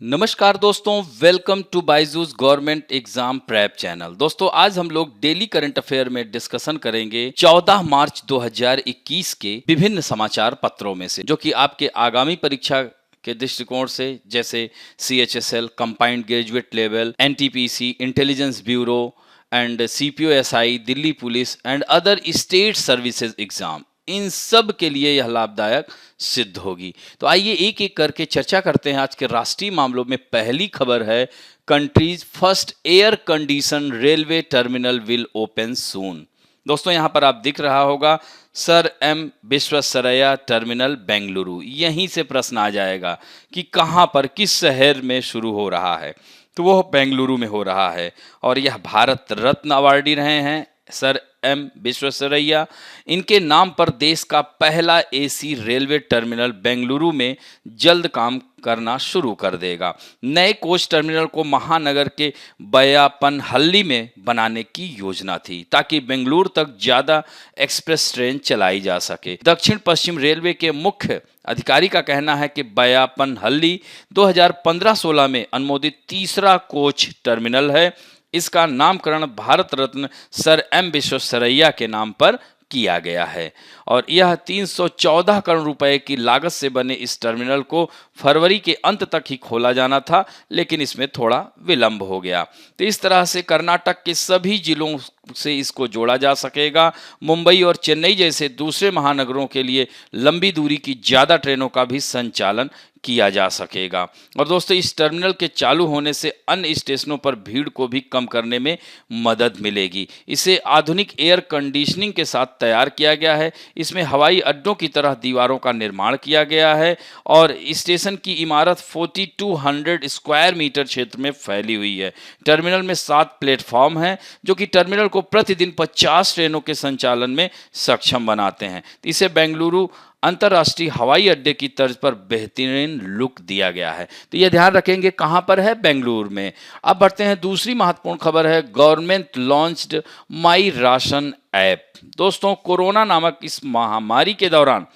नमस्कार दोस्तों, welcome to Byju's government exam prep channel. दोस्तों आज हम लोग डेली करंट अफेयर में डिस्कशन करेंगे 14 मार्च 2021 के विभिन्न समाचार पत्रों में से, जो कि आपके आगामी परीक्षा के दृष्टिकोण से, जैसे CHSL, combined graduate level, NTPC, intelligence bureau and CPO-SI, Delhi police and other state services exam, इन सब के लिए यह लाभदायक सिद्ध होगी। तो आइए एक एक करके चर्चा करते हैं आज के राष्ट्रीय मामलों में। पहली खबर है, country's first air condition railway terminal will open soon. दोस्तों यहां पर आप दिख रहा होगा sir M Visvesvaraya terminal Bengaluru. यहीं से प्रश्न आ जाएगा कि कहां पर, किस शहर में शुरू हो रहा है, तो वह बेंगलुरु में हो रहा है। और यह भारत रत्न अवार्डी रहे हैं सर एम विश्वेश्वरैया। इनके नाम पर देश का पहला AC रेलवे टर्मिनल बेंगलुरु में जल्द काम करना शुरू कर देगा। नए कोच टर्मिनल को महानगर के बयापनहल्ली में बनाने की योजना थी, ताकि बेंगलुरु तक ज़्यादा एक्सप्रेस ट्रेन चलाई जा सके। दक्षिण पश्चिम रेलवे के मुख्य अधिकारी का कहना है कि बयापनहल्ली 2015-16 में अनुमोदित तीसरा कोच टर्मिनल है। इसका नामकरण भारत रत्न सर एम विश्वेश्वरैया के नाम पर किया गया है और यह 314 करोड़ रुपए की लागत से बने इस टर्मिनल को फरवरी के अंत तक ही खोला जाना था, लेकिन इसमें थोड़ा विलंब हो गया। तो इस तरह से कर्नाटक के सभी जिलों से इसको जोड़ा जा सकेगा। मुंबई और चेन्नई जैसे दूसरे महानगरों के लिए लंबी दूरी की ज़्यादा ट्रेनों का भी संचालन किया जा सकेगा। और दोस्तों इस टर्मिनल के चालू होने से अन्य स्टेशनों पर भीड़ को भी कम करने में मदद मिलेगी। इसे आधुनिक एयर कंडीशनिंग के साथ तैयार किया गया है। इसमें हवाई अड्डों की तरह दीवारों का निर्माण किया गया है और स्टेशन की इमारत 4200 स्क्वायर मीटर क्षेत्र में फैली हुई है। टर्मिनल में 7 प्लेटफॉर्म हैं, जो कि टर्मिनल को प्रतिदिन 50 ट्रेनों के संचालन में सक्षम बनाते हैं। इसे बेंगलुरु अंतर्राष्ट्रीय हवाई अड्डे की तर्ज पर बेहतरीन लुक दिया गया है। तो यह ध्यान रखेंगे कहां पर है, बेंगलुरु में। अब बढ़ते हैं, दूसरी महत्वपूर्ण खबर है, गवर्नमेंट लॉन्च्ड माई राशन ऐप। दोस्तों कोरोना नामक इस महामारी के दौरान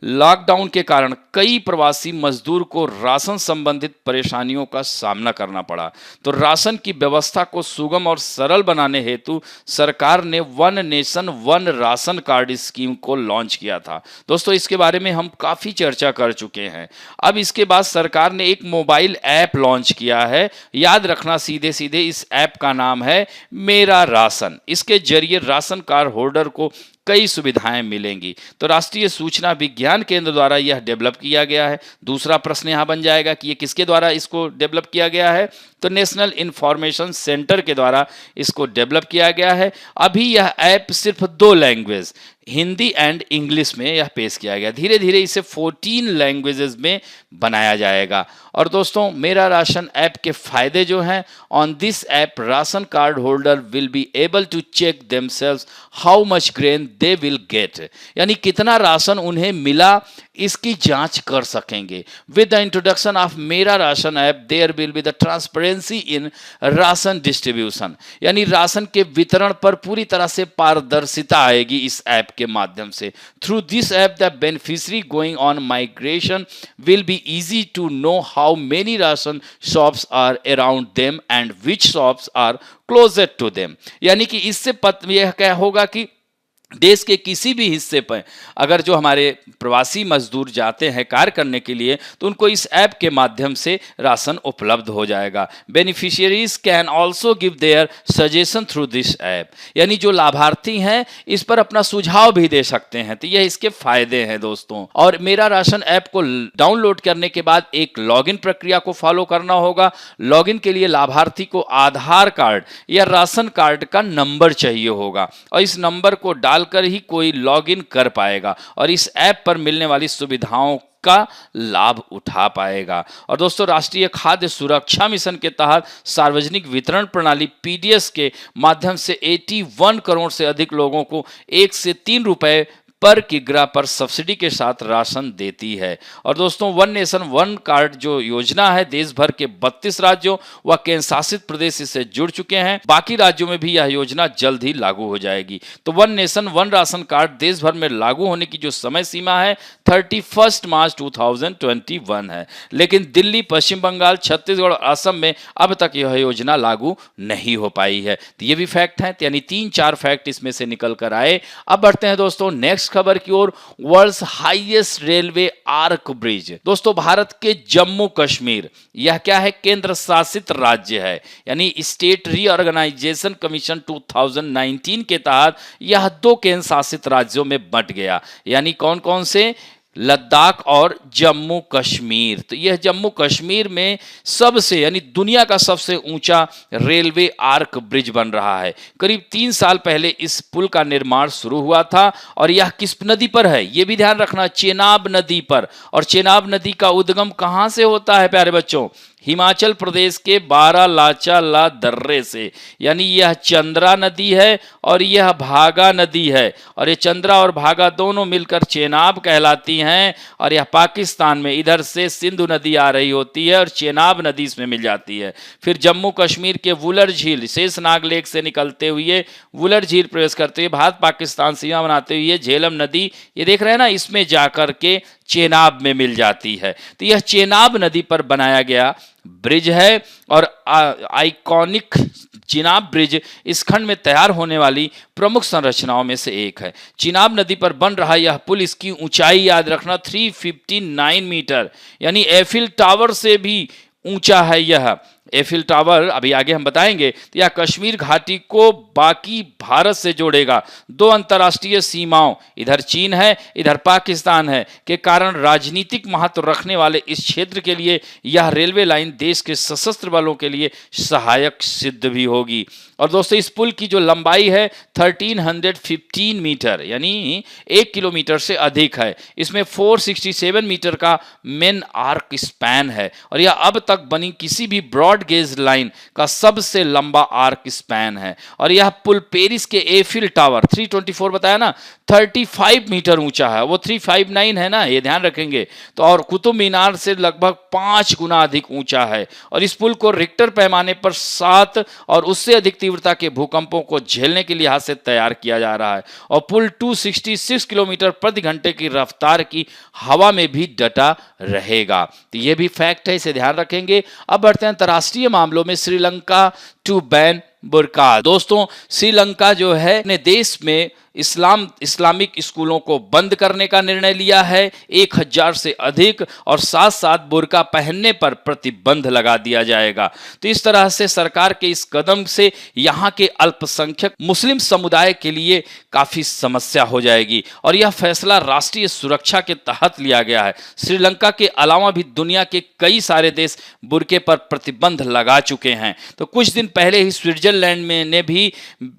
लॉकडाउन के कारण कई प्रवासी मजदूर को राशन संबंधित परेशानियों का सामना करना पड़ा। तो राशन की व्यवस्था को सुगम और सरल बनाने हेतु सरकार ने one nation one ration card scheme को लॉन्च किया था। दोस्तों इसके बारे में हम काफ़ी चर्चा कर चुके हैं। अब इसके बाद सरकार ने एक मोबाइल ऐप लॉन्च किया है। याद रखना, सीधे सीधे इस ऐप का नाम है मेरा राशन। इसके जरिए राशन कार्ड होल्डर को कई सुविधाएं मिलेंगी। तो राष्ट्रीय सूचना विज्ञान केंद्र द्वारा यह डेवलप किया गया है। दूसरा प्रश्न यहां बन जाएगा कि ये किसके द्वारा इसको डेवलप किया गया है, तो नेशनल इंफॉर्मेशन सेंटर के द्वारा इसको डेवलप किया गया है। अभी यह ऐप सिर्फ 2 लैंग्वेज, हिंदी एंड इंग्लिश में यह पेश किया गया। धीरे धीरे इसे 14 लैंग्वेजेस में बनाया जाएगा। और दोस्तों मेरा राशन ऐप के फायदे जो हैं, on this app ration card holder will be able to check themselves how much grain they will get, यानी कितना राशन उन्हें मिला इसकी जांच कर सकेंगे। विद द इंट्रोडक्शन ऑफ मेरा ration app there will be the transparency in ration distribution, यानी राशन के वितरण पर पूरी तरह से पारदर्शिता आएगी इस ऐप के माध्यम से। Through this app the beneficiary going on migration will be easy to know how many ration shops are around them and which shops are closer to them, यानी कि इससे यह क्या होगा कि देश के किसी भी हिस्से पर अगर जो हमारे प्रवासी मजदूर जाते हैं कार्य करने के लिए, तो उनको इस ऐप के माध्यम से राशन उपलब्ध हो जाएगा। Beneficiaries can also give their suggestion through this app, यानी जो लाभार्थी हैं इस पर अपना सुझाव भी दे सकते हैं। तो यह इसके फायदे हैं दोस्तों। और मेरा राशन ऐप को डाउनलोड करने के बाद एक लॉगिन प्रक्रिया को फॉलो करना होगा। लॉगिन के लिए लाभार्थी को आधार कार्ड या राशन कार्ड का नंबर चाहिए होगा और इस नंबर को कर ही कोई लॉगिन कर पाएगा और इस ऐप पर मिलने वाली सुविधाओं का लाभ उठा पाएगा। और दोस्तों राष्ट्रीय खाद्य सुरक्षा मिशन के तहत सार्वजनिक वितरण प्रणाली PDS के माध्यम से 81 करोड़ से अधिक लोगों को 1 से 3 रुपए पर किग्रा पर सब्सिडी के साथ राशन देती है। और दोस्तों वन नेशन वन कार्ड जो योजना है देश भर के 32 राज्यों व केंद्र शासित प्रदेश इससे जुड़ चुके हैं। बाकी राज्यों में भी यह योजना जल्द ही लागू हो जाएगी। तो one nation one ration card देश भर में लागू होने की जो समय सीमा है 31 मार्च 2021 है, लेकिन दिल्ली, पश्चिम बंगाल, छत्तीसगढ़ और असम में अब तक यह योजना लागू नहीं हो पाई है। तो ये भी फैक्ट है, यानी 3-4 फैक्ट इसमें से निकल कर आए। अब बढ़ते हैं दोस्तों नेक्स्ट खबर की ओर। World's highest railway arch bridge. दोस्तों भारत के जम्मू कश्मीर, यह क्या है? केंद्र शासित राज्य है, यानी स्टेट रीऑर्गेनाइजेशन कमीशन 2019 के तहत यह 2 केंद्र शासित राज्यों में बंट गया, यानी कौन कौन से? लद्दाख और जम्मू कश्मीर। तो यह जम्मू कश्मीर में सबसे यानी दुनिया का सबसे ऊंचा रेलवे आर्क ब्रिज बन रहा है। करीब 3 साल पहले इस पुल का निर्माण शुरू हुआ था और यह किस नदी पर है? यह भी ध्यान रखना, चेनाब नदी पर। और चेनाब नदी का उद्गम कहां से होता है प्यारे बच्चों? हिमाचल प्रदेश के बारालाचाला दर्रे से, यानी यह चंद्रा नदी है और यह भागा नदी है। और ये चंद्रा और भागा दोनों मिलकर चेनाब कहलाती हैं। और यह पाकिस्तान में इधर से सिंधु नदी आ रही होती है और चेनाब नदी इसमें मिल जाती है। फिर जम्मू कश्मीर के वुलर झील, शेषनाग लेक से निकलते हुए वुलर झील प्रवेश करते हुए भारत पाकिस्तान सीमा बनाते हुए झेलम नदी, ये देख रहे हैं ना, इसमें जाकर के चेनाब में मिल जाती है। तो यह चेनाब नदी पर बनाया गया ब्रिज है और आइकॉनिक चिनाब ब्रिज इस खंड में तैयार होने वाली प्रमुख संरचनाओं में से एक है। चिनाब नदी पर बन रहा यह पुल, इसकी ऊंचाई याद रखना 359 मीटर, यानी एफिल टावर से भी ऊंचा है यह। एफिल टावर अभी आगे हम बताएंगे। तो यह कश्मीर घाटी को बाकी भारत से जोड़ेगा। 2 अंतर्राष्ट्रीय सीमाओं, इधर चीन है इधर पाकिस्तान है, के कारण राजनीतिक महत्व रखने वाले इस क्षेत्र के लिए यह रेलवे लाइन देश के सशस्त्र बलों के लिए सहायक सिद्ध भी होगी। और दोस्तों इस पुल की जो लंबाई है 1315 मीटर, यानी 1 किलोमीटर से अधिक है। इसमें 467 मीटर का मेन आर्क स्पैन है और यह अब तक बनी किसी भी ब्रॉड गेज लाइन का सबसे लंबा आर्क स्पैन है। और यह पुल पेरिस के एफिल टावर 324 बताया ना, 35 मीटर ऊंचा है, वो 359 है ना, ये ध्यान रखेंगे। तो और कुतुब मीनार से लगभग 5 गुना अधिक ऊंचा है। और इस पुल को रिक्टर पैमाने पर 7 और उससे अधिक तीव्रता के भूकंपों को झेलने के लिहाज से तैयार किया जा रहा है। और पुल 266 किलोमीटर प्रति घंटे की रफ्तार की हवा में भी डटा रहेगा। तो यह भी फैक्ट है, इसे ध्यान रखेंगे। अब बढ़ते हैं अंतर्राष्ट्रीय मामलों में। Sri Lanka to ban burqa. दोस्तों श्रीलंका जो है अपने देश में इस्लामिक स्कूलों को बंद करने का निर्णय लिया है। 1000 से अधिक और साथ साथ बुर्का पहनने पर प्रतिबंध लगा दिया जाएगा। तो इस तरह से सरकार के इस कदम से यहाँ के अल्पसंख्यक मुस्लिम समुदाय के लिए काफी समस्या हो जाएगी और यह फैसला राष्ट्रीय सुरक्षा के तहत लिया गया है। श्रीलंका के अलावा भी दुनिया के कई सारे देश बुर्के पर प्रतिबंध लगा चुके हैं। तो कुछ दिन पहले ही स्विट्जरलैंड में ने भी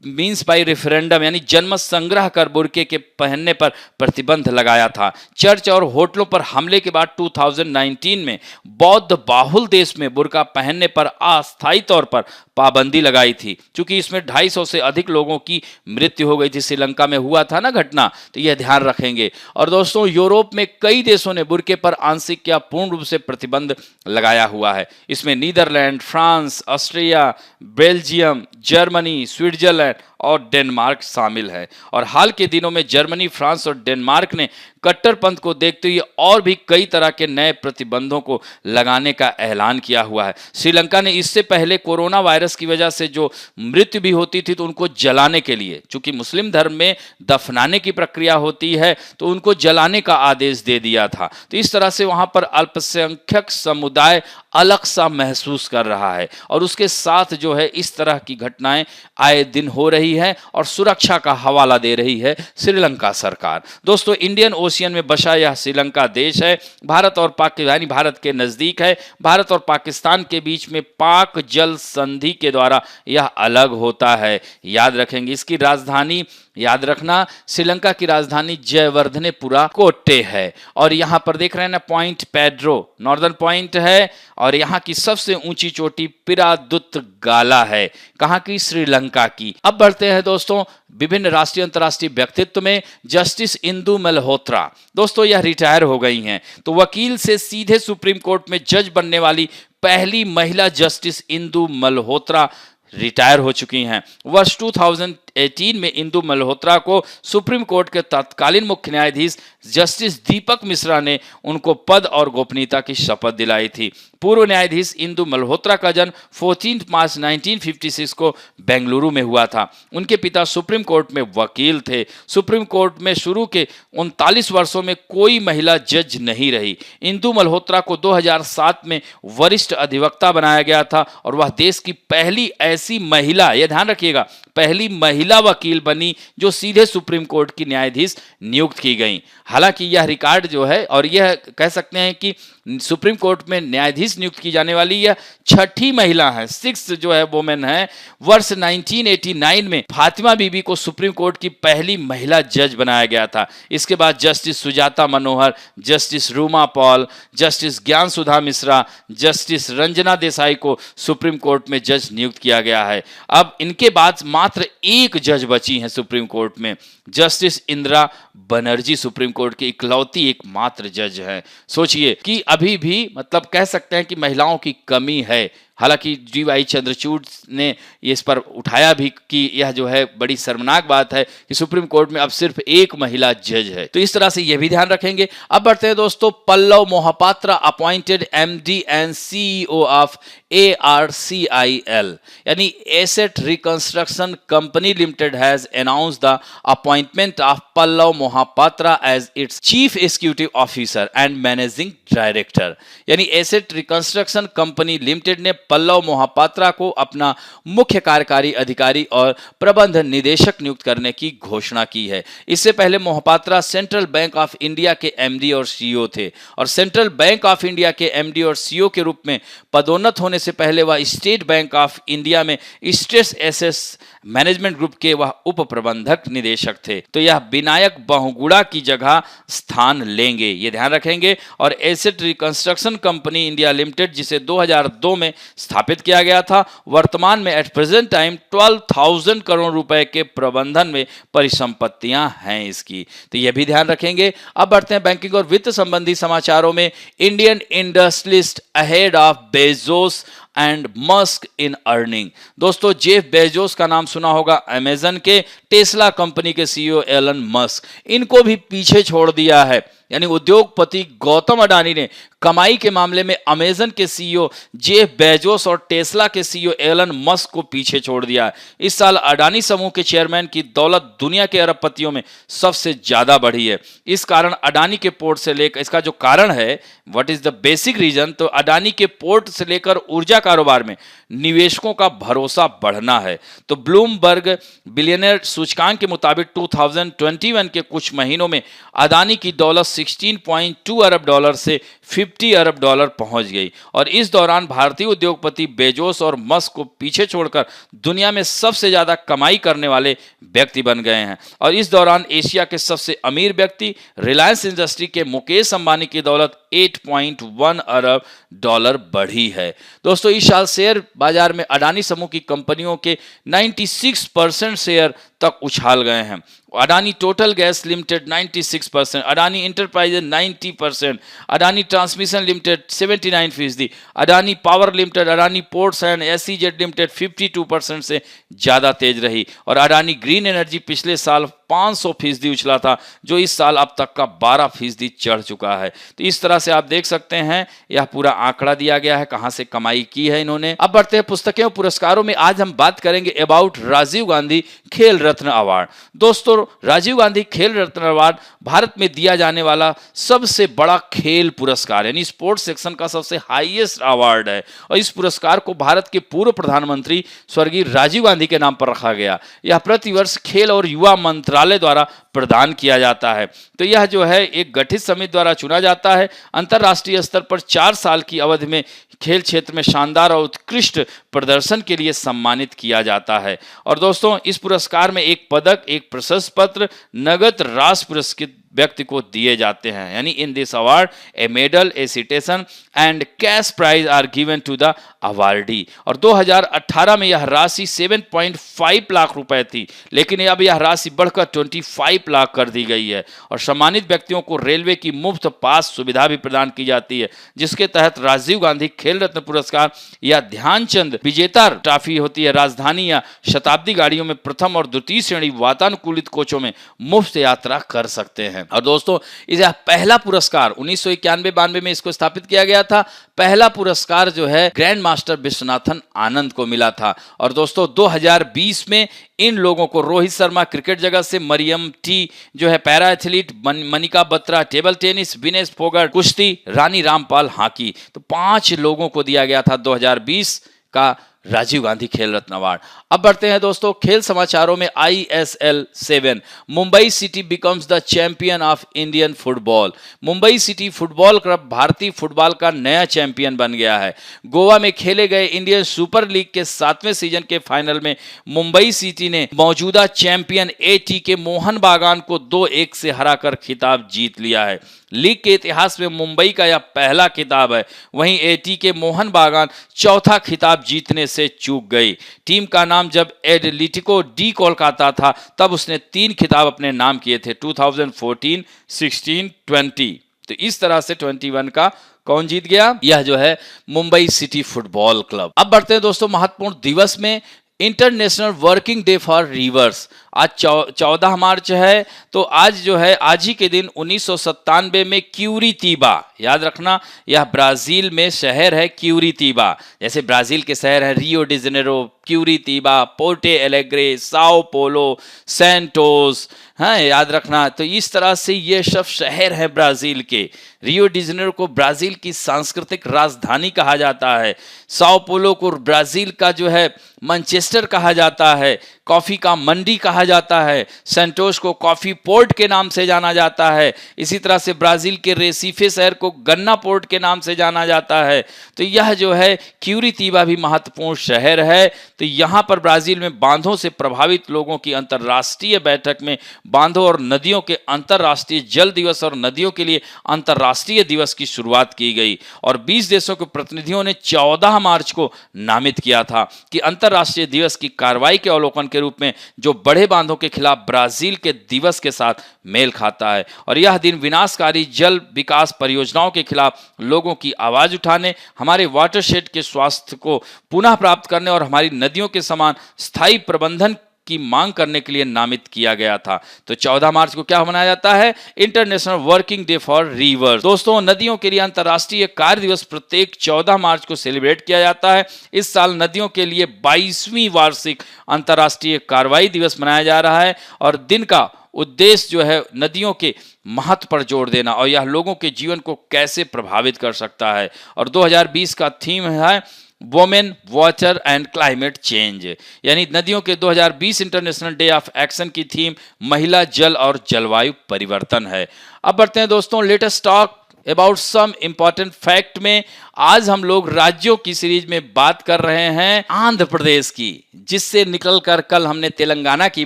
मींस बाय रेफरेंडम यानी जनमत संग्रह कर बुर्के के पहनने पर प्रतिबंध लगाया था। चर्च और होटलों पर हमले के बाद 2019 में बौद्ध बाहुल देश में बुर्का पहनने पर अस्थायी तौर पर पाबंदी लगाई थी, क्योंकि इसमें 250 से अधिक लोगों की मृत्यु हो गई थी। श्रीलंका में हुआ था ना घटना, तो यह ध्यान रखेंगे। और दोस्तों यूरोप में कई देशों ने बुर्के पर आंशिक या पूर्ण रूप से प्रतिबंध लगाया हुआ है। इसमें Netherland, France, Austria, Belgium, Germany, Switzerland और डेनमार्क शामिल है। और हाल के दिनों में जर्मनी, फ्रांस और डेनमार्क ने कट्टरपंथ को देखते हुए और भी कई तरह के नए प्रतिबंधों को लगाने का ऐलान किया हुआ है। श्रीलंका ने इससे पहले कोरोना वायरस की वजह से जो मृत्यु भी होती थी तो उनको जलाने के लिए, चूंकि मुस्लिम धर्म में दफनाने की प्रक्रिया होती है, तो उनको जलाने का आदेश दे दिया था। तो इस तरह से वहां पर अल्पसंख्यक समुदाय अलग सा महसूस कर रहा है और उसके साथ जो है इस तरह की घटनाएं आए दिन हो रही है और सुरक्षा का हवाला दे रही है श्रीलंका सरकार। दोस्तों इंडियन ओशियन में बसा यह श्रीलंका देश है, भारत और पाकिस्तान भारत के नजदीक है। भारत और पाकिस्तान के बीच में पाक जल संधि के द्वारा यह अलग होता है, याद रखेंगे। इसकी राजधानी याद रखना, श्रीलंका की राजधानी जयवर्धनेपुरा कोट्टे है। और यहां पर देख रहे हैं ना पॉइंट पेड्रो नॉर्दर्न पॉइंट है और यहां की सबसे ऊंची चोटी पिरादुत गाला है। कहां की? श्रीलंका की। अब बढ़ते हैं दोस्तों विभिन्न राष्ट्रीय अंतर्राष्ट्रीय व्यक्तित्व में जस्टिस इंदु मल्होत्रा, दोस्तों यह रिटायर हो गई हैं। तो वकील से सीधे सुप्रीम कोर्ट में जज बनने वाली पहली महिला जस्टिस इंदु मल्होत्रा रिटायर हो चुकी हैं। वर्ष 2018 में इंदु मल्होत्रा को सुप्रीम कोर्ट के तत्कालीन मुख्य न्यायाधीश जस्टिस दीपक मिश्रा ने उनको पद और गोपनीयता की शपथ दिलाई थी। पूर्व न्यायाधीश इंदु मल्होत्रा का जन्म 14 मार्च 1956 को बेंगलुरु में हुआ था। उनके पिता सुप्रीम कोर्ट में वकील थे। सुप्रीम कोर्ट में शुरू के 39 वर्षों में कोई महिला जज नहीं रही। इंदु मल्होत्रा को 2007 में वरिष्ठ अधिवक्ता बनाया गया था और वह देश की पहली ऐसी महिला, यह ध्यान रखिएगा, पहली महिला वकील बनी जो सीधे सुप्रीम कोर्ट की न्यायाधीश नियुक्त की गई। हालांकि यह रिकॉर्ड जो है, और यह कह सकते हैं कि सुप्रीम कोर्ट में न्यायाधीश नियुक्त की जाने वाली यह छठी महिला है, 6 जो है वोमेन है। वर्ष 1989 में फातिमा बीबी को सुप्रीम कोर्ट की पहली महिला जज बनाया गया था। इसके बाद जस्टिस सुजाता मनोहर, जस्टिस रूमा पॉल, जस्टिस ज्ञान सुधा मिश्रा, जस्टिस रंजना देसाई को सुप्रीम कोर्ट में जज नियुक्त किया गया है। अब इनके बाद मात्र एक जज बची हैं सुप्रीम कोर्ट में, justice Indira Banerjee supreme court की इकलौती एकमात्र जज हैं। सोचिए कि अभी भी मतलब कह सकते हैं कि महिलाओं की कमी है। हालांकि GY चंद्रचूड़ ने इस पर उठाया भी कि यह जो है बड़ी शर्मनाक बात है कि सुप्रीम कोर्ट में अब सिर्फ एक महिला जज है। तो इस तरह से यह भी ध्यान रखेंगे। अब बढ़ते हैं दोस्तों, Pallav Mohapatra appointed MD and CEO of ARCIL यानी asset reconstruction company limited has announced the appointment of Pallav Mohapatra as its chief executive officer and managing director. यानी एसेट रिकंस्ट्रक्शन कंपनी लिमिटेड ने पल्लव मोहपात्रा को अपना मुख्य कार्यकारी अधिकारी और प्रबंध निदेशक नियुक्त करने की घोषणा की है। इससे पहले Mohapatra central bank of India के MD और CEO थे और सेंट्रल बैंक ऑफ इंडिया के MD और CEO के रूप में पदोन्नत होने से पहले वह स्टेट बैंक ऑफ इंडिया में स्ट्रेस एसेस मैनेजमेंट ग्रुप के वह उप प्रबंधक निदेशक थे। तो यह विनायक बहुगुणा की जगह स्थान लेंगे, ये ध्यान रखेंगे। और asset reconstruction company India limited, जिसे 2002 में स्थापित किया गया था, वर्तमान में एट प्रेजेंट टाइम 12,000 करोड़ रुपए के प्रबंधन में परिसंपत्तियां हैं इसकी, तो यह भी ध्यान रखेंगे। अब बढ़ते हैं बैंकिंग और वित्त संबंधी समाचारों में। Indian industrialist ahead of Bezos and Musk in earning. दोस्तों, जेफ बेजोस का नाम सुना होगा, अमेजन के, टेस्ला कंपनी के CEO एलन मस्क, इनको भी पीछे छोड़ दिया है। यानी उद्योगपति गौतम अडानी ने कमाई के मामले में अमेजन के CEO जेफ बेजोस और टेस्ला के CEO एलन मस्क को पीछे छोड़ दिया है। इस साल अडानी समूह के चेयरमैन की दौलत दुनिया के अरबपतियों में सबसे ज्यादा बढ़ी है। इस कारण अडानी के पोर्ट से लेकर, इसका जो कारण है, what is the basic reason, तो अडानी के पोर्ट से लेकर ऊर्जा कारोबार में निवेशकों का भरोसा बढ़ना है। तो ब्लूमबर्ग बिलियनियर सूचकांक के मुताबिक 2021 के कुछ महीनों में अडानी की दौलत 16.2 अरब डॉलर से 50 अरब डॉलर पहुंच गई और इस दौरान भारतीय उद्योगपति बेजोस और मस्क को पीछे छोड़कर दुनिया में सबसे ज्यादा कमाई करने वाले व्यक्ति बन गए हैं। और इस दौरान एशिया के सबसे अमीर व्यक्ति रिलायंस इंडस्ट्री के मुकेश अंबानी की दौलत 8.1 अरब डॉलर बढ़ी है। दोस्तों, इस साल शेयर बाजार में अडानी समूह की कंपनियों के 96% शेयर तक उछाल गए हैं। Adani total gas limited 96%, Adani enterprises 90%, Adani transmission limited 79%, Adani power limited, Adani ports and SEZ limited 52% से ज़्यादा तेज रही और अडानी ग्रीन एनर्जी पिछले साल 500% उछला था, जो इस साल अब तक का 12% चढ़ चुका है। तो इस तरह से आप देख सकते हैं, यह पूरा आंकड़ा दिया गया है कहां से कमाई की है इन्होंने। अब बढ़ते हैं पुस्तकें और पुरस्कारों में। आज हम बात करेंगे अबाउट राजीव गांधी खेल रत्न अवार्ड। दोस्तों, राजीव गांधी खेल रत्न अवार्ड भारत में दिया जाने वाला सबसे बड़ा खेल पुरस्कार यानी स्पोर्ट्स सेक्शन का सबसे हाईएस्ट अवार्ड है और इस पुरस्कार को भारत के पूर्व प्रधानमंत्री स्वर्गीय राजीव गांधी के नाम पर रखा गया। यह प्रतिवर्ष खेल और युवा मंत्रालय द्वारा प्रदान किया जाता है। तो यह जो है एक गठित समिति द्वारा चुना जाता है। अंतर्राष्ट्रीय स्तर पर 4 साल की अवधि में खेल क्षेत्र में शानदार और उत्कृष्ट प्रदर्शन के लिए सम्मानित किया जाता है। और दोस्तों, इस पुरस्कार में एक पदक, एक प्रशस्ति पत्र, नगद राशि पुरस्कृत व्यक्ति को दिए जाते हैं। यानी in this award a medal, a citation and cash prize are given to the awardee. और 2018 में यह राशि 7.5 लाख रुपए थी, लेकिन अब यह राशि बढ़कर 25 लाख कर दी गई है। और सम्मानित व्यक्तियों को रेलवे की मुफ्त पास सुविधा भी प्रदान की जाती है, जिसके तहत राजीव गांधी खेल रत्न पुरस्कार या ध्यानचंद विजेता ट्रॉफी होती है, राजधानी या शताब्दी गाड़ियों में प्रथम और द्वितीय श्रेणी वातानुकूलित कोचों में मुफ्त यात्रा कर सकते हैं। और दोस्तों, यह पहला पुरस्कार 1991-92 में इसको स्थापित किया गया था। पहला पुरस्कार जो है ग्रैंड मास्टर विश्वनाथन आनंद को मिला था। और दोस्तों 2020 में इन लोगों को रोहित शर्मा क्रिकेट जगत से, मरियम टी जो है para athlete, Manika Batra table tennis, Vinesh Phogat कुश्ती, रानी रामपाल हॉकी, तो 5 लोगों को दिया गया था 2020 का राजीव गांधी खेल रत्न अवार्ड। अब बढ़ते हैं दोस्तों खेल समाचारों में। ISL 7 Mumbai city becomes the champion of Indian football. Mumbai city football club भारतीय फुटबॉल का नया चैंपियन बन गया है। गोवा में खेले गए इंडियन सुपर लीग के 7वें सीजन के फाइनल में मुंबई सिटी ने मौजूदा चैंपियन ATK मोहन बागान को 2-1 से हराकर खिताब जीत लिया है। लीग के इतिहास में मुंबई का यह पहला खिताब है। वहीं ATK मोहन बागान चौथा खिताब जीतने से चूक गई। टीम का नाम जब एटलेटिको डी कोलकाता था, तब उसने 3 खिताब अपने नाम किए थे, 2014, 16, 20। तो इस तरह से 21 का कौन जीत गया? यह जो है मुंबई सिटी फुटबॉल क्लब। अब बढ़ते हैं दोस्तों महत्वपूर्ण दिवस में। International working day for reverse. आज 14 मार्च है, तो आज जो है आज ही के दिन 1997 में क्यूरितीबा, याद रखना यह ब्राजील में शहर है क्यूरितीबा। जैसे ब्राजील के शहर है Rio de Janeiro, Curitiba, Porto Alegre, Sao Paulo, Santos, हाँ याद रखना। तो इस तरह से ये सब शहर है ब्राजील के। रियो डी जेनेरो को ब्राजील की सांस्कृतिक राजधानी कहा जाता है। साओ पोलो को ब्राजील का जो है मैनचेस्टर कहा जाता है, कॉफी का मंडी कहा जाता है। सेंटोस को कॉफी पोर्ट के नाम से जाना जाता है। इसी तरह से ब्राजील के रेसिफे शहर को गन्ना पोर्ट के नाम से जाना जाता है। तो यह जो है क्यूरितीबा भी महत्वपूर्ण शहर है। तो यहाँ पर ब्राजील में बांधों से प्रभावित लोगों की अंतर्राष्ट्रीय बैठक में बांधों और नदियों के अंतर्राष्ट्रीय जल दिवस और नदियों के लिए अंतर्राष्ट्रीय दिवस की शुरुआत की गई। और 20 देशों के प्रतिनिधियों ने 14 मार्च को नामित किया था कि अंतर्राष्ट्रीय दिवस की कार्रवाई के अवलोकन के रूप में जो बड़े बांधों के खिलाफ ब्राजील के दिवस के साथ मेल खाता है। और यह दिन विनाशकारी जल विकास परियोजनाओं के खिलाफ लोगों की आवाज उठाने, हमारे वाटरशेड के स्वास्थ्य को पुनः प्राप्त करने और हमारी नदियों के समान स्थायी प्रबंधन की मांग करने के लिए नामित किया गया था। तो 14 मार्च को क्या मनाया जाता है? International working day for reverse. दोस्तों नदियों के लिए अंतर्राष्ट्रीय कार्य दिवस प्रत्येक 14 मार्च को सेलिब्रेट किया जाता है। इस साल नदियों के लिए 22वीं वार्षिक अंतर्राष्ट्रीय कार्रवाई दिवस मनाया जा रहा है। और दिन का उद्देश्य जो है नदियों के महत्व पर जोर देना और यह लोगों के जीवन को कैसे प्रभावित कर सकता है। और 2020 का थीम है women, water and climate change, यानी नदियों के 2020 इंटरनेशनल डे ऑफ एक्शन की थीम महिला, जल और जलवायु परिवर्तन है। अब बढ़ते हैं दोस्तों latest talk about some important fact में। आज हम लोग राज्यों की सीरीज में बात कर रहे हैं आंध्र प्रदेश की, जिससे निकलकर कल हमने तेलंगाना की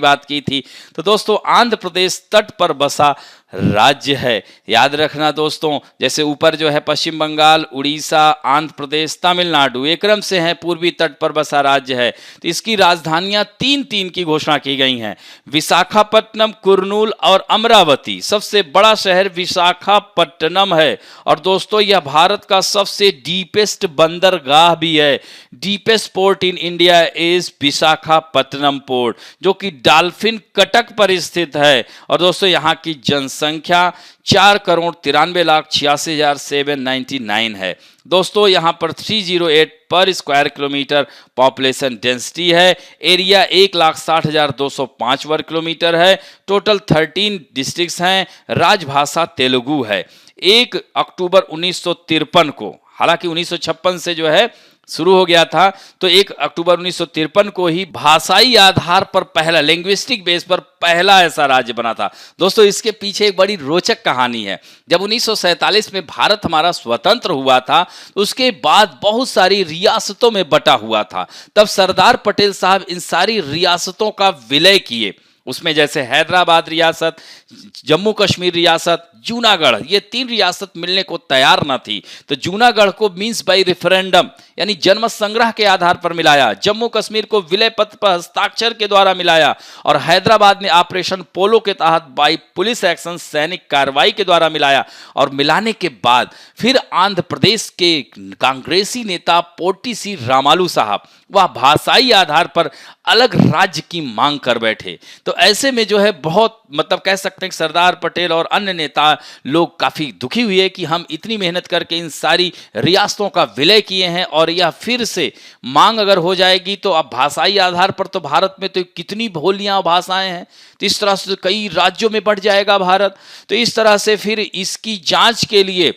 बात की थी। तो दोस्तों आंध्र प्रदेश तट पर बसा राज्य है। याद रखना दोस्तों, जैसे ऊपर जो है पश्चिम बंगाल, उड़ीसा, आंध्र प्रदेश, तमिलनाडु एक क्रम से है, पूर्वी तट पर बसा राज्य है। तो इसकी राजधानियां 3-3 की घोषणा की गई हैं, विशाखापट्टनम, कुर्नूल और अमरावती। सबसे बड़ा शहर विशाखापट्टनम है। और दोस्तों यह भारत का सबसे डीपेस्ट बंदरगाह भी है। Deepest port in India is Visakhapatnam port, जो कि डॉल्फिन कटक पर स्थित है। और दोस्तों यहाँ की जनसंख्या 4,93,86,799 है। दोस्तों यहाँ पर 308 पर स्क्वायर किलोमीटर पॉपुलेशन डेंसिटी है। एरिया 1,60,205 वर्ग किलोमीटर है। टोटल 13 डिस्ट्रिक्ट्स हैं। राजभाषा तेलुगु है। 1 अक्टूबर 1953 को, हालांकि 1956 से जो है शुरू हो गया था, तो 1 अक्टूबर 1953 को ही भाषाई आधार पर पहला, लिंग्विस्टिक बेस पर पहला ऐसा राज्य बना था। दोस्तों इसके पीछे एक बड़ी रोचक कहानी है। जब 1947 में भारत हमारा स्वतंत्र हुआ था, उसके बाद बहुत सारी रियासतों में बटा हुआ था। तब सरदार पटेल साहब इन सारी रियासतों का विलय किए उसमें जैसे हैदराबाद रियासत, जम्मू कश्मीर रियासत, जूनागढ़, ये 3 रियासत मिलने को तैयार ना थी। तो जूनागढ़ को मींस बाय रेफरेंडम यानी जनमत संग्रह के आधार पर मिलाया, जम्मू कश्मीर को विलय पत्र पर हस्ताक्षर के द्वारा मिलाया और हैदराबाद ने ऑपरेशन पोलो के तहत बाई पुलिस एक्शन सैनिक कार्रवाई के द्वारा मिलाया। और मिलाने के बाद फिर आंध्र प्रदेश के कांग्रेसी नेता पोटी सी रामालू साहब वह भाषाई आधार पर अलग राज्य की मांग कर बैठे। तो ऐसे में जो है बहुत मतलब कह सकते हैं कि सरदार पटेल और अन्य नेता लोग काफी दुखी हुए कि हम इतनी मेहनत करके इन सारी रियासतों का विलय किए हैं और यह फिर से मांग अगर हो जाएगी तो अब भाषाई आधार पर तो भारत में तो कितनी बोलियां भाषाएं हैं, तो इस तरह से कई राज्यों में बढ़ जाएगा भारत। तो इस तरह से फिर इसकी जांच के लिए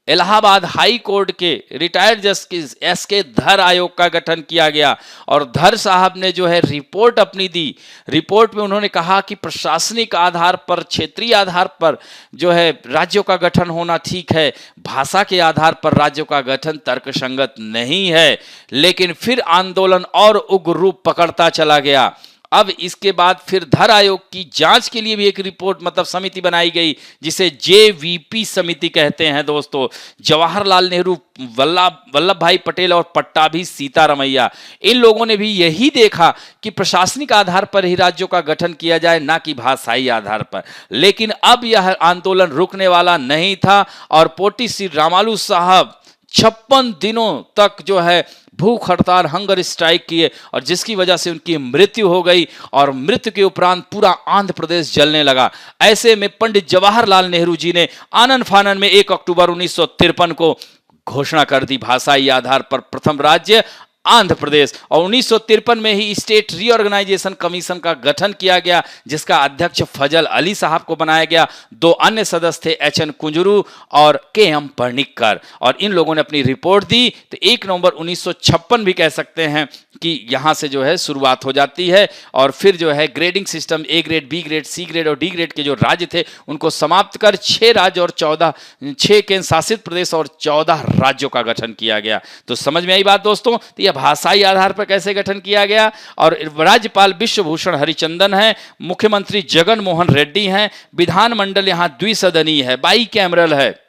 इलाहाबाद हाई कोर्ट के रिटायर्ड जस्टिस एस.के. धर आयोग का गठन किया गया और धर साहब ने जो है रिपोर्ट अपनी दी। रिपोर्ट में उन्होंने कहा कि प्रशासनिक आधार पर, क्षेत्रीय आधार पर जो है राज्यों का गठन होना ठीक है, भाषा के आधार पर राज्यों का गठन तर्कसंगत नहीं है। लेकिन फिर आंदोलन और उग्र रूप पकड़ता चला गया। अब इसके बाद फिर धर आयोग की जांच के लिए भी एक रिपोर्ट मतलब समिति बनाई गई जिसे जेवीपी समिति कहते हैं दोस्तों। जवाहरलाल नेहरू, वल्लभ भाई पटेल और पट्टाभी सीतारमैया, इन लोगों ने भी यही देखा कि प्रशासनिक आधार पर ही राज्यों का गठन किया जाए, ना कि भाषाई आधार पर। लेकिन अब यह आंदोलन रुकने वाला नहीं था और पोटी श्री रामालू साहब 56 दिनों तक जो है भूख हड़ताल, हंगर स्ट्राइक किए और जिसकी वजह से उनकी मृत्यु हो गई और मृत्यु के उपरांत पूरा आंध्र प्रदेश जलने लगा। ऐसे में पंडित जवाहरलाल नेहरू जी ने आनन फानन में 1 अक्टूबर 1953 को घोषणा कर दी भाषाई आधार पर प्रथम राज्य आंध्र प्रदेश। और 1953 में ही स्टेट रीऑर्गेनाइजेशन कमीशन का गठन किया गया जिसका अध्यक्ष फजल अली साहब को बनाया गया। 2 अन्य सदस्य थे एच.एन. कुंजरू और के.एम. पर्णिक्कर और इन लोगों ने अपनी रिपोर्ट दी। तो 1 नवंबर 1956 भी कह सकते हैं कि यहां से जो है शुरुआत हो जाती है और फिर जो है grading system A grade, B grade, C grade और डी ग्रेड के जो राज्य थे उनको समाप्त कर 6 राज्य और 6 केंद्र शासित प्रदेश और 14 राज्यों का गठन किया गया। तो समझ में आई बात दोस्तों। तो यह भाषाई आधार पर कैसे गठन किया गया और राज्यपाल विश्वभूषण हरिचंदन है, मुख्यमंत्री जगन मोहन रेड्डी हैं, विधानमंडल यहां द्विसदनीय है, बाई कैमरल है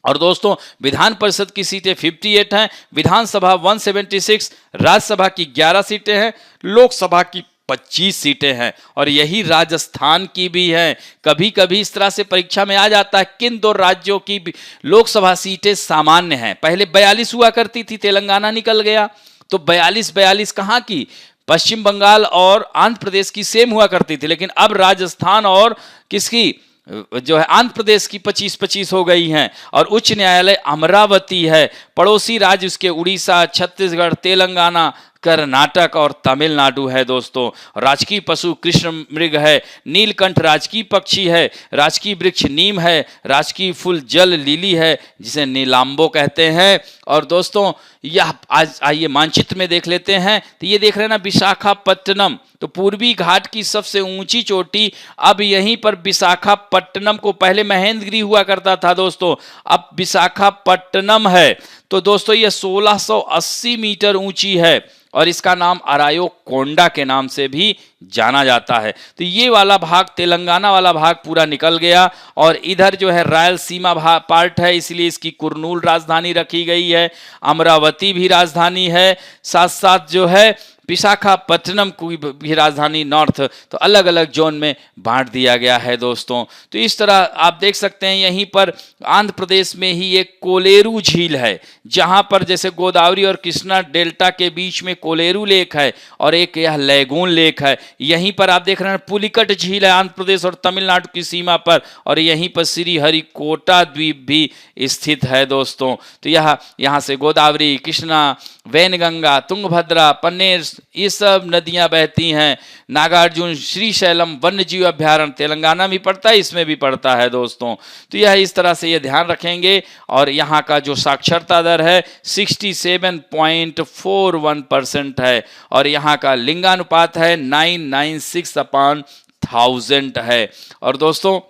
और दोस्तों विधान परिषद की सीटें 58 हैं, विधानसभा 176, राज्यसभा की 11 सीटें हैं, लोकसभा की 25 सीटें हैं और यही राजस्थान की भी हैं। कभी कभी इस तरह से परीक्षा में आ जाता है किन 2 राज्यों की लोकसभा सीटें सामान्य हैं। पहले 42 हुआ करती थी, तेलंगाना निकल गया तो 42 कहाँ की, पश्चिम बंगाल और आंध्र प्रदेश की सेम हुआ करती थी। लेकिन अब राजस्थान और किसकी जो है आंध्र प्रदेश की 25-25 हो गई हैं और उच्च न्यायालय अमरावती है। पड़ोसी राज्य उसके उड़ीसा, छत्तीसगढ़, तेलंगाना, कर्नाटक और तमिलनाडु है दोस्तों। राजकीय पशु कृष्ण मृग है, नीलकंठ राजकीय पक्षी है, राजकीय वृक्ष नीम है, राजकीय फूल जल लिली है जिसे नीलांबो कहते हैं। और दोस्तों यह आज आइए मानचित्र में देख लेते हैं। तो ये देख रहे हैं ना विशाखापट्टनम, तो पूर्वी घाट की सबसे ऊंची चोटी अब यहीं पर विशाखापट्टनम को, पहले महेंद्रगिरी हुआ करता था दोस्तों, अब विशाखापट्टनम है। तो दोस्तों ये 1680 मीटर ऊंची है और इसका नाम अरायो कोंडा के नाम से भी जाना जाता है। तो ये वाला भाग, तेलंगाना वाला भाग पूरा निकल गया और इधर जो है रायलसीमा पार्ट है, इसलिए इसकी कुरनूल राजधानी रखी गई है, अमरावती भी राजधानी है, साथ साथ जो है विशाखापट्टनम की भी राजधानी नॉर्थ, तो अलग अलग जोन में बांट दिया गया है दोस्तों। तो इस तरह आप देख सकते हैं यहीं पर आंध्र प्रदेश में ही एक कोलेरू झील है जहां पर जैसे गोदावरी और कृष्णा डेल्टा के बीच में कोलेरू लेक है और एक यह लैगून लेक है। यहीं पर आप देख रहे हैं पुलिकट झील है आंध्र प्रदेश और तमिलनाडु की सीमा पर और यहीं पर श्रीहरिकोटा द्वीप भी स्थित है दोस्तों। तो यहाँ से गोदावरी, कृष्णा, वैनगंगा, तुंगभद्रा, पन्नेर, ये सब नदियां बहती हैं। नागार्जुन, श्रीशैलम वन्यजीव अभ्यारण्य तेलंगाना में पड़ता है, इसमें भी पड़ता है दोस्तों। तो यह इस तरह से ये ध्यान रखेंगे। और यहाँ का जो साक्षरता दर है 67.41% है और यहाँ का लिंगानुपात है 996/1000 है। और दोस्तों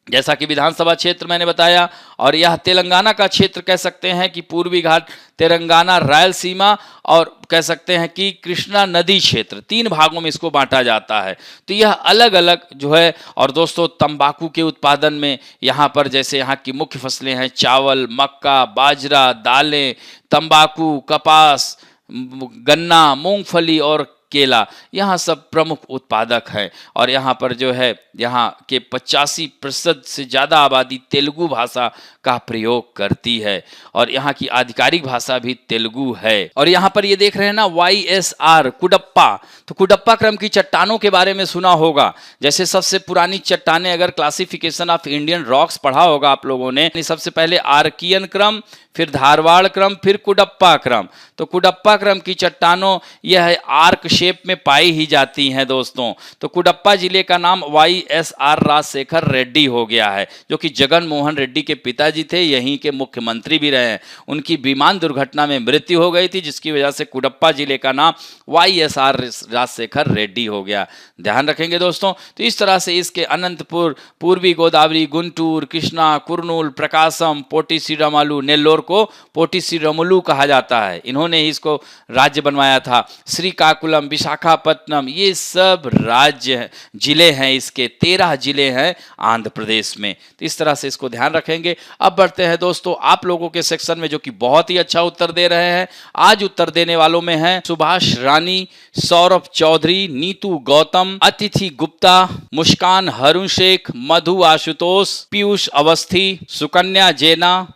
जैसा कि विधानसभा क्षेत्र मैंने बताया, और यह तेलंगाना का क्षेत्र कह सकते हैं कि पूर्वी घाट, तेलंगाना, रायलसीमा और कह सकते हैं कि कृष्णा नदी क्षेत्र, 3 भागों में इसको बांटा जाता है। तो यह अलग अलग जो है। और दोस्तों तंबाकू के उत्पादन में यहाँ पर जैसे यहाँ की मुख्य फसलें हैं चावल, मक्का, बाजरा, दालें, तंबाकू, कपास, गन्ना, मूंगफली और केला, यहाँ सब प्रमुख उत्पादक हैं। और यहाँ पर जो है यहाँ के 85% से ज़्यादा आबादी तेलुगु भाषा का प्रयोग करती है और यहाँ की आधिकारिक भाषा भी तेलुगु है। और यहाँ पर ये देख रहे हैं ना YSR कुडप्पा, तो कुडप्पा क्रम की चट्टानों के बारे में सुना होगा। जैसे सबसे पुरानी चट्टानें, अगर क्लासिफिकेशन ऑफ इंडियन रॉक्स पढ़ा होगा आप लोगों ने, सबसे पहले आर्कियन क्रम, फिर धारवाड़ क्रम, फिर कुडप्पा क्रम। तो कुडप्पा क्रम की चट्टानों यह आर्क शेप में पाई ही जाती हैं दोस्तों। तो कुडप्पा जिले का नाम YSR राजशेखर रेड्डी हो गया है, जो कि जगन मोहन रेड्डी के पिताजी थे, यहीं के मुख्यमंत्री भी रहे हैं। उनकी विमान दुर्घटना में मृत्यु हो गई थी, जिसकी वजह से कुडप्पा जिले का नाम YSR राजशेखर रेड्डी हो गया। ध्यान रखेंगे दोस्तों। तो इस तरह से इसके अनंतपुर, पूर्वी गोदावरी, गुंटूर, कृष्णा, कुरनूल, प्रकाशम, पोटी श्रीरामुलु, नेल्लोर को पोटी श्रीरामुलु कहा जाता है। इन्होंने ही इसको राज्य बनवाया था। श्रीकाकुलम, विशाखापट्टनम, ये सब राज्य जिले हैं, इसके 13 जिले हैं आंध्र प्रदेश में। तो इस तरह से इसको ध्यान रखेंगे। अब बढ़ते हैं दोस्तों आप लोगों के सेक्शन में, जो कि बहुत ही अच्छा उत्तर दे रहे हैं। आज उत्तर देने वालों में हैं सुभाष रानी, सौरभ चौधरी, नीतू गौतम, अतिथि गुप्ता, मुस्कान हरुण शेख, मधु आशुतोष, पीयूष अवस्थी, सुकन्या जैना,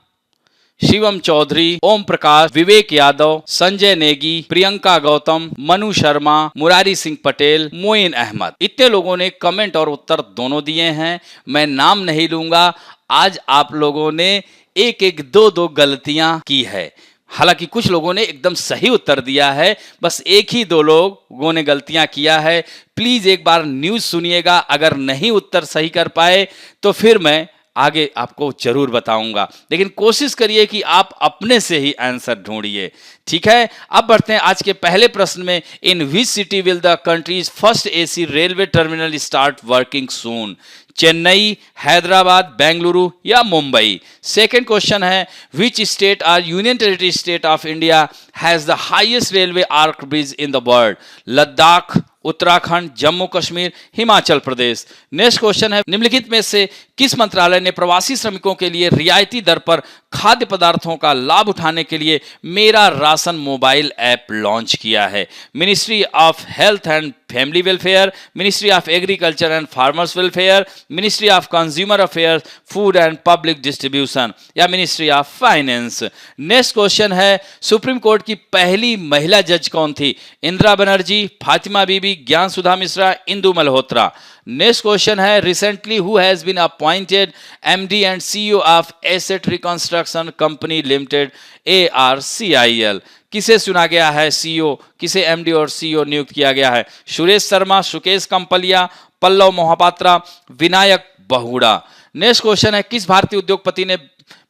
शिवम चौधरी, ओम प्रकाश, विवेक यादव, संजय नेगी, प्रियंका गौतम, मनु शर्मा, मुरारी सिंह पटेल, मोइन अहमद। इतने लोगों ने कमेंट और उत्तर दोनों दिए हैं। मैं नाम नहीं लूंगा। आज आप लोगों ने एक एक दो गलतियां की है। हालांकि कुछ लोगों ने एकदम सही उत्तर दिया है, बस एक ही 2 लोगों ने गलतियां किया है। प्लीज एक बार न्यूज सुनिएगा। अगर नहीं उत्तर सही कर पाए तो फिर मैं आगे आपको जरूर बताऊंगा, लेकिन कोशिश करिए कि आप अपने से ही आंसर ढूंढिए। ठीक है, अब बढ़ते हैं आज के पहले प्रश्न में। In which city will the country's फर्स्ट AC railway terminal start working soon? Chennai, Hyderabad, Bengaluru या मुंबई? सेकेंड क्वेश्चन है which state or union territory state of India has the highest railway arch bridge in the world? Ladakh, Uttarakhand, Jammu Kashmir, Himachal Pradesh? Next question है निम्नलिखित में से किस मंत्रालय ने प्रवासी श्रमिकों के लिए रियायती दर पर खाद्य पदार्थों का लाभ उठाने के लिए मेरा राशन मोबाइल ऐप लॉन्च किया है? Ministry of health and family welfare, ministry of agriculture and farmers welfare, ministry of consumer affairs, food and public distribution या ministry of finance? Next question है सुप्रीम कोर्ट की पहली महिला जज कौन थी? इंदिरा बनर्जी, फातिमा बीबी, ज्ञान सुधा मिश्रा, इंदु मल्होत्रा? नेक्स्ट क्वेश्चन है recently who has been appointed MD and CEO of asset reconstruction company limited ARCIL? किसे चुना गया है CEO, किसे MD और CEO नियुक्त किया गया है? सुरेश शर्मा, सुकेश कंपलिया, पल्लव मोहपात्रा, विनायक बहुड़ा? नेक्स्ट क्वेश्चन है किस भारतीय उद्योगपति ने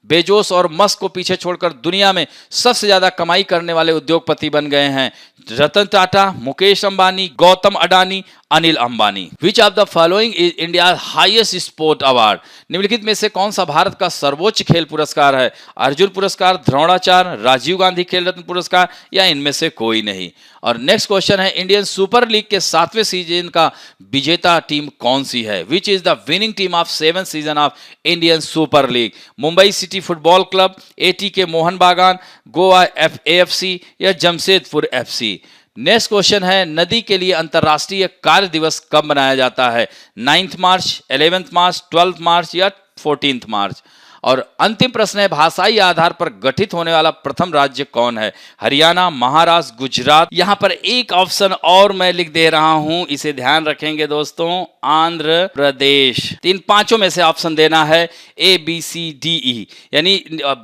बेजोस और मस्क को पीछे छोड़कर दुनिया में सबसे ज्यादा कमाई करने वाले उद्योगपति बन गए हैं? Ratan Tata, Mukesh Ambani, Gautam Adani, Anil Ambani? Which of the following is India highest sport award? निम्नलिखित में से कौन सा भारत का सर्वोच्च खेल पुरस्कार है? अर्जुन पुरस्कार, द्रोणाचार्य, राजीव गांधी खेल रत्न पुरस्कार या इनमें से कोई नहीं? और नेक्स्ट क्वेश्चन है इंडियन सुपर लीग के 7वें सीजन का विजेता टीम कौन सी है? Which is the winning team of 7th season of Indian super league? Mumbai city football club, ATK Mohan बागान, गोवा AFC या जमशेदपुर FC? नेक्स्ट क्वेश्चन है नदी के लिए अंतर्राष्ट्रीय कार्य दिवस कब मनाया जाता है? 9th मार्च, 11th मार्च, 12th मार्च या 14th मार्च? और अंतिम प्रश्न है भाषाई आधार पर गठित होने वाला प्रथम राज्य कौन है? हरियाणा, महाराष्ट्र, गुजरात? यहां पर एक ऑप्शन और मैं लिख दे रहा हूं, इसे ध्यान रखेंगे दोस्तों, आंध्र प्रदेश। इन पांचों में से ऑप्शन देना है ABCDE, यानी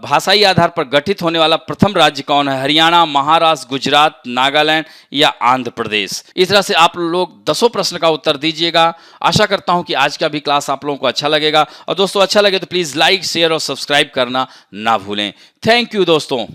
भाषाई आधार पर गठित होने वाला प्रथम राज्य कौन है? हरियाणा, महाराष्ट्र, गुजरात, नागालैंड या आंध्र प्रदेश? इस तरह से आप लोग 10 प्रश्न का उत्तर दीजिएगा। आशा करता हूं कि आज का भी क्लास आप लोगों को अच्छा लगेगा। और दोस्तों अच्छा लगे तो प्लीज लाइक, शेयर और सब्सक्राइब करना ना भूलें। थैंक यू दोस्तों।